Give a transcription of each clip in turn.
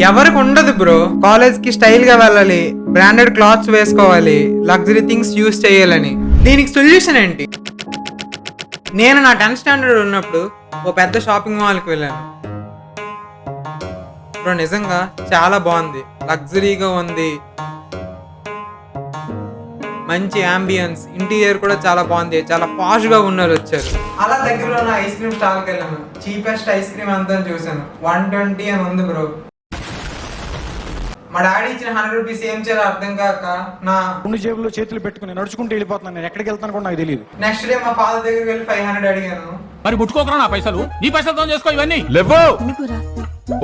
ఎవరికి ఉండదు bro. College కి స్టైల్ గా వెళ్ళాలి, బ్రాండెడ్ క్లాత్స్ వేసుకోవాలి, లగ్జరీ థింగ్స్ యూస్ చేయాలని. దీనికి సొల్యూషన్ ఏంటి? నేను నా 10th స్టాండర్డ్ ఉన్నప్పుడు ఓ పెద్ద షాపింగ్ మాల్కి వెళ్ళాను బ్రో. నిజంగా చాలా బాగుంది, లగ్జరీగా ఉంది, మంచి అంబియన్స్, ఇంటీరియర్ కూడా చాలా బాగుంది, చాలా పాష్ గా ఉన్నారు వచ్చారు. అలా దగ్గరలో నా ఐస్ క్రీమ్ స్టాల్కి వెళ్ళాను. చీపెస్ట్ ఐస్ క్రీమ్ అంతా చూసాను, 120 అని ఉంది బ్రో. మా డాడీ ఇచ్చిన 100 రూపీస్ ఏం చేయాలో అర్థం కాక నా రెండు జేబుల్లో చేతులు పెట్టుకుని నడుచుకుంటూ వెళ్ళిపోతున్నాను. నేను ఎక్కడికి వెళ్తాను కూడా నాకు తెలియదు. నెక్స్ట్ డే మా ఫాదర్ దగ్గరికి వెళ్ళి 500 అడిగాను. మరి ముట్టుకోకరా నా పైసలు, నీ పైసలతో చేసుకో ఇవన్నీ. లేవో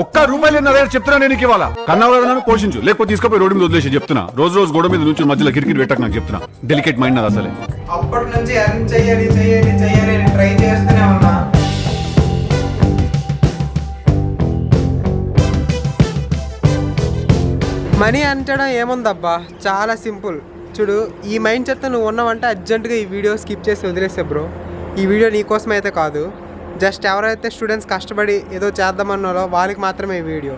ఒక్క రూపాయలు నా దగ్గర చెప్తున్నా. నేను ఇవాళ కన్నవలను పోషించు, లేకపోతే తీసుకుపోయి రోడ్డు మీద వదిలేసి చెప్తున్నా. రోజు రోజు గోడ మీద నుంచి మధ్యలో కిరికిరి పెట్టక నాకు చెప్తున్నా. డెలికేట్ మైండ్ నాది అసలే. అప్పటి నుంచి ఎర్న్ చెయ్యాలి చెయ్యాలి చెయ్యాలి ట్రై చేస్తూనే ఉన్నా. మనీ అంటడం ఏముందబ్బా, చాలా సింపుల్. చూడు, ఈ మైండ్ సెట్తో నువ్వు ఉన్నావంటే అర్జెంటుగా ఈ వీడియో స్కిప్ చేసి వదిలేసే బ్రో. ఈ వీడియో నీకోసం అయితే కాదు, జస్ట్ ఎవరైతే స్టూడెంట్స్ కష్టపడి ఏదో చేద్దామన్నారో వాళ్ళకి మాత్రమే ఈ వీడియో.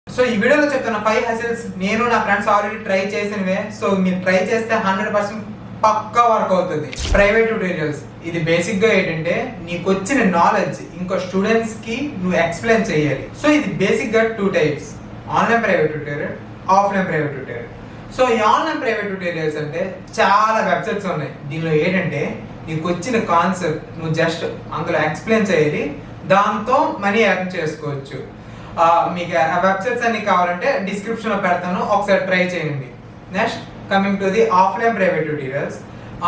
సో ఈ వీడియోలో చెప్తున్న 5 హసిల్స్ నేను నా ఫ్రెండ్స్ ఆల్రెడీ ట్రై చేసినవే. సో మీరు ట్రై చేస్తే 100% పక్కా వర్క్ అవుతుంది. ప్రైవేట్ ట్యూటోరియల్స్, ఇది బేసిక్ గా ఏంటంటే నీకు వచ్చిన నాలెడ్జ్ ఇంకో స్టూడెంట్స్ కి నువ్వు ఎక్స్ప్లెయిన్ చేయాలి. సో ఇది బేసిక్ గా 2 types, online private tutorial, offline private tutorial. So ఈ ఆన్లైన్ ప్రైవేట్ ట్యూటోరియల్స్ అంటే చాలా వెబ్సైట్స్ ఉన్నాయి. దీనిలో ఏంటంటే నీకు వచ్చిన కాన్సెప్ట్ నువ్వు జస్ట్ అందులో ఎక్స్ప్లెయిన్ చేయాలి, దాంతో మనీ ఎర్న్ చేసుకోవచ్చు. మీకు ఆ వెబ్సైట్స్ అన్ని కావాలంటే డిస్క్రిప్షన్ లో పెడతాను, ఒకసారి ట్రై చేయండి. Next coming to the offline private tutorials,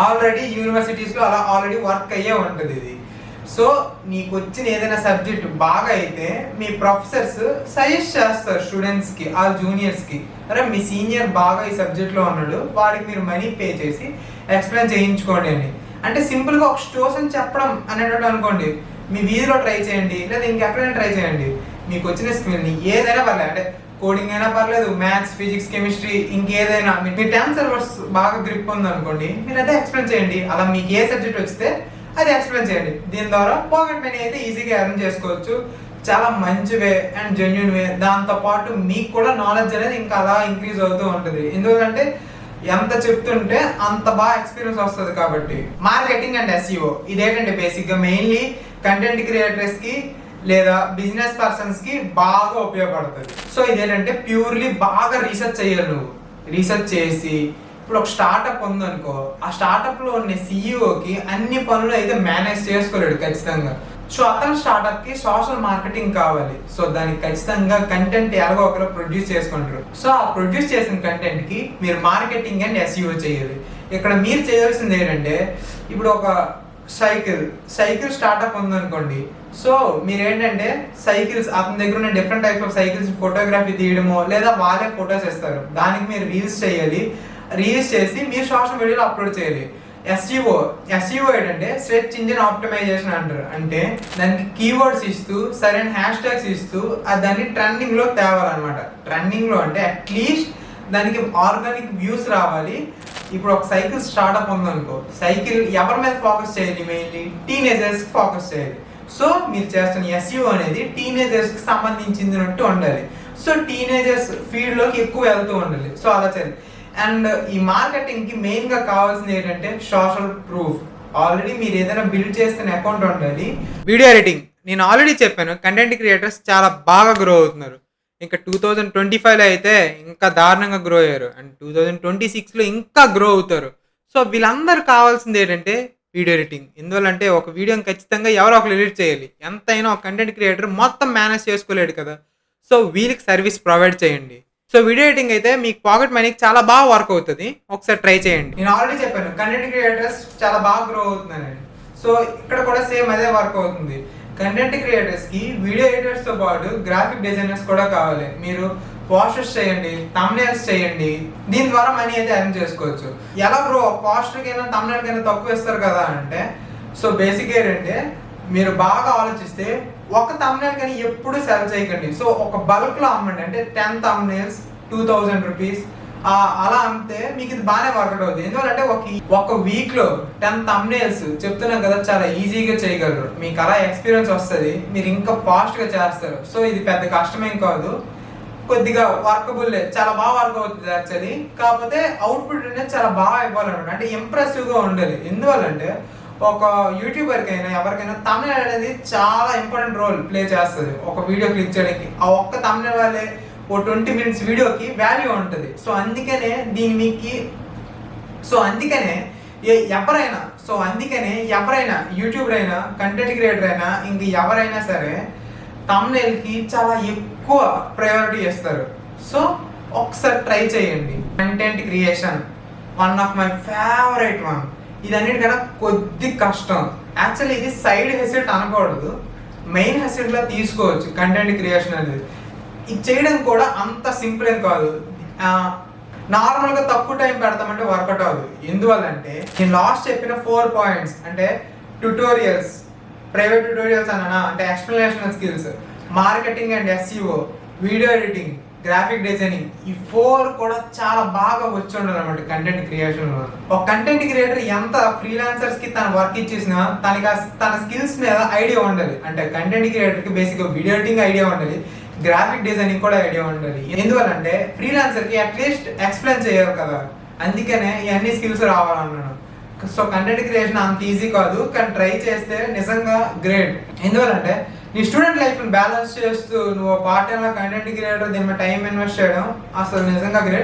already universities లో అలా ఆల్రెడీ వర్క్ అయ్యే ఉంటుంది ఇది. సో నీకు వచ్చిన ఏదైనా సబ్జెక్ట్ బాగా అయితే మీ ప్రొఫెసర్స్ సజెస్ట్ చేస్తారు స్టూడెంట్స్ కి, ఆ జూనియర్స్ కి, అరే మీ సీనియర్ బాగా ఈ సబ్జెక్ట్ లో ఉన్నాడు, వాడికి మీరు మనీ పే చేసి ఎక్స్ప్లెయిన్ చేయించుకోండి అని. అంటే సింపుల్ గా ఒక స్టోర్స్ అని చెప్పడం అనేటట్టు అనుకోండి. మీ వీధిలో ట్రై చేయండి, లేదా ఇంకెక్కడైనా ట్రై చేయండి. మీకు వచ్చిన స్కిల్ని ఏదైనా పర్లేదు, అంటే కోడింగ్ అయినా పర్లేదు, మ్యాథ్స్, ఫిజిక్స్, కెమిస్ట్రీ, ఇంకేదైనా మీ 10 సర్వర్స్ బాగా గ్రిప్ ఉంది అనుకోండి, మీరు అదే ఎక్స్ప్లెయిన్ చేయండి. అలా మీకు ఏ సబ్జెక్ట్ వస్తే అది ఎక్స్ప్లెయిన్ చేయండి. దీని ద్వారా పాకెట్ మనీ అయితే ఈజీగా ఎర్న్ చేసుకోవచ్చు. చాలా మంచి వే అండ్ జెన్యూన్ వే. దాంతో పాటు మీకు కూడా నాలెడ్జ్ అనేది ఇంకా అలా ఇంక్రీజ్ అవుతూ ఉంటుంది. ఎందుకంటే ఎంత చెప్తుంటే అంత బాగా ఎక్స్పీరియన్స్ వస్తుంది కాబట్టి. మార్కెటింగ్ అండ్ SEO ఇదేంటంటే బేసిక్ గా మెయిన్లీ కంటెంట్ క్రియేటర్స్ కి లేదా బిజినెస్ పర్సన్స్ కి బాగా ఉపయోగపడుతుంది. సో ఇదేంటంటే ప్యూర్లీ బాగా రీసెర్చ్ చేయాలి. నువ్వు రీసెర్చ్ చేసి, ఇప్పుడు ఒక స్టార్ట్అప్ ఉందనుకో, ఆ స్టార్ట్అప్ లో ఉన్న సిఇఓకి అన్ని పనులు అయితే మేనేజ్ చేసుకోలేడు ఖచ్చితంగా. సో అతని స్టార్ట్అప్ కి సోషల్ మార్కెటింగ్ కావాలి. సో దానికి ఖచ్చితంగా కంటెంట్ ఎలాగో ఒకరు ప్రొడ్యూస్ చేసుకుంటారు. సో ఆ ప్రొడ్యూస్ చేసిన కంటెంట్ కి మీరు మార్కెటింగ్ అండ్ SEO చేయాలి. ఇక్కడ మీరు చేయాల్సింది ఏంటంటే, ఇప్పుడు ఒక సైకిల్ స్టార్ట్అప్ ఉందనుకోండి. సో మీరు ఏంటంటే సైకిల్స్, అతని దగ్గర ఉన్న different types of cycles photography తీయడమో, లేదా వాళ్ళే ఫొటోస్ ఇస్తారు, దానికి మీరు రీల్స్ చేయాలి. రీల్స్ చేసి మీరు సోషల్ మీడియాలో అప్లోడ్ చేయాలి. SEO ఏంటంటే సెర్చ్ ఇంజిన్ ఆప్టిమైజేషన్ అంటారు. అంటే దానికి కీవర్డ్స్ ఇస్తూ, సరైన హ్యాష్ ట్యాగ్స్ ఇస్తూ దాన్ని ట్రెండింగ్ లో తేవాలన్నమాట. ట్రెండింగ్ లో అంటే అట్లీస్ట్ దానికి ఆర్గానిక్ వ్యూస్ రావాలి. ఇప్పుడు ఒక సైకిల్ స్టార్ట్అప్ ఉందనుకో, సైకిల్ ఎవరి మీద ఫోకస్ చేయాలి? మెయిన్లీ టీనేజర్స్ కి ఫోకస్ చేయాలి. సో మీరు చేస్తున్న SEO అనేది టీనేజర్స్ కి సంబంధించినట్టు ఉండాలి. సో టీనేజర్స్ ఫీల్డ్ లోకి ఎక్కువ వెళ్తూ ఉండాలి. సో అలా చేయాలి. అండ్ ఈ మార్కెటింగ్ కి మెయిన్ గా కావాల్సింది ఏంటంటే సోషల్ ప్రూఫ్. ఆల్రెడీ మీరు ఏదైనా బిల్డ్ చేస్తున్న అకౌంట్ ఉండాలి. వీడియో ఎడిటింగ్ నేను ఆల్రెడీ చెప్పాను, కంటెంట్ క్రియేటర్స్ చాలా బాగా గ్రో అవుతున్నారు. ఇంకా 2025లో అయితే ఇంకా దారుణంగా గ్రో అయ్యారు, అండ్ 2026లో ఇంకా గ్రో అవుతారు. సో వీళ్ళందరూ కావాల్సింది ఏంటంటే వీడియో ఎడిటింగ్. ఎందువల్లంటే ఒక వీడియోని ఖచ్చితంగా ఎవరో ఒకరు ఎడిట్ చేయాలి. ఎంతైనా ఒక కంటెంట్ క్రియేటర్ మొత్తం మేనేజ్ చేసుకోలేడు కదా. సో వీళ్ళకి సర్వీస్ ప్రొవైడ్ చేయండి. సో వీడియో ఎడిటింగ్ అయితే మీకు పాకెట్ మనీకి చాలా బాగా వర్క్ అవుతుంది. ఒకసారి ట్రై చేయండి. నేను ఆల్రెడీ చెప్పాను కంటెంట్ క్రియేటర్స్ చాలా బాగా గ్రో అవుతున్నారని. సో ఇక్కడ కూడా సేమ్ అదే వర్క్ అవుతుంది. కంటెంట్ క్రియేటర్స్ కి వీడియో ఎడిటర్స్ తో పాటు గ్రాఫిక్ డిజైనర్స్ కూడా కావాలి. మీరు పోస్టర్స్ చేయండి, థంబ్నెయిల్స్ చేయండి, దీని ద్వారా మనీ అయితే ఎర్న్ చేసుకోవచ్చు. ఎలా బ్రో పోస్టర్ కైనా థంబ్నెయిల్ కైనా తక్కువ ఇస్తారు కదా అంటే, సో బేసిక్ ఏంటంటే మీరు బాగా ఆలోచిస్తే ఒక థంబ్నెయిల్ కానీ ఎప్పుడు సెల్ చేయకండి. సో ఒక బల్క్ లో అమ్మండి. అంటే 10 థంబ్నెయిల్స్ 2000 రూపీస్, అలా అంతే మీకు ఇది బాగానే వర్కౌట్ అవుతుంది. ఎందుకంటే ఒక వీక్ లో 10 thumbnails చెప్తున్నాం కదా, చాలా ఈజీగా చేయగలరు. మీకు అలా ఎక్స్పీరియన్స్ వస్తుంది, మీరు ఇంకా ఫాస్ట్ గా చేస్తారు. సో ఇది పెద్ద కష్టమేం కాదు, కొద్దిగా వర్కబుల్, చాలా బాగా వర్క్ అవుతుంది యాక్చువల్లీ. కాకపోతే అవుట్పుట్ అనేది చాలా బాగా ఇవ్వాలన్నమాట, అంటే ఇంప్రెసివ్ గా ఉండాలి. ఎందువల్లంటే ఒక యూట్యూబర్ కైనా ఎవరికైనా thumbnail అనేది చాలా ఇంపార్టెంట్ రోల్ ప్లే చేస్తుంది ఒక వీడియో క్లిక్ చేయడానికి. ఆ ఒక్క thumbnail వల్లే ఓ 20 minutes వీడియోకి వాల్యూ ఉంటుంది. సో అందుకనే ఎవరైనా యూట్యూబర్ అయినా, కంటెంట్ క్రియేటర్ అయినా, ఇంక ఎవరైనా సరే thumbnail కి చాలా ఎక్కువ ప్రయారిటీ ఇస్తారు. సో ఒకసారి ట్రై చేయండి. Content creation one of my favourite one. ఇది అన్నిటికన్నా కొద్ది కష్టం. యాక్చువల్లీ ఇది సైడ్ హెసిట్ అనకూడదు, మెయిన్ హెసిట్ లా తీసుకోవచ్చు కంటెంట్ క్రియేషన్ అనేది. ఇది చేయడం కూడా అంత సింపుల్ ఏం కాదు. నార్మల్గా తక్కువ టైం పెడతామంటే వర్కౌట్ అవ్వదు. ఎందువల్లంటే నేను లాస్ట్ చెప్పిన 4 points, అంటే ట్యుటోరియల్స్, ప్రైవేట్ ట్యుటోరియల్స్ అన్నా, అంటే explanational skills, marketing and SEO, video editing, graphic designing, ఈ 4 కూడా చాలా బాగా వచ్చి ఉండాలి అనమాట కంటెంట్ క్రియేషన్ లో. ఒక కంటెంట్ క్రియేటర్ ఎంత ఫ్రీలాన్సర్స్ కి తన వర్క్ ఇచ్చేసినా తన స్కిల్స్ మీద ఐడియా ఉండాలి. అంటే కంటెంట్ క్రియేటర్ కి బేసిక్ గా వీడియో ఎడిటింగ్ ఐడియా ఉండాలి, గ్రాఫిక్ డిజైనింగ్ కూడా ఐడియా ఉండాలి. ఎందువల్లంటే ఫ్రీలాన్సర్ కి అట్లీస్ట్ ఎక్స్ప్లెయిన్ చేయరు కదా, అందుకనే ఇవన్నీ స్కిల్స్ రావాలన్నాను. సో కంటెంట్ క్రియేషన్ అంత ఈజీ కాదు, కానీ ట్రై చేస్తే నిజంగా గ్రేట్. ఎందువల్లంటే నీ స్టూడెంట్ లైఫ్ బ్యాలెన్స్ చేస్తూ నువ్వు పార్ట్ టైం కంటెంట్ క్రియేటర్ దీని టైం ఇన్వెస్ట్ చేయడం అసలు నిజంగా గ్రేట్.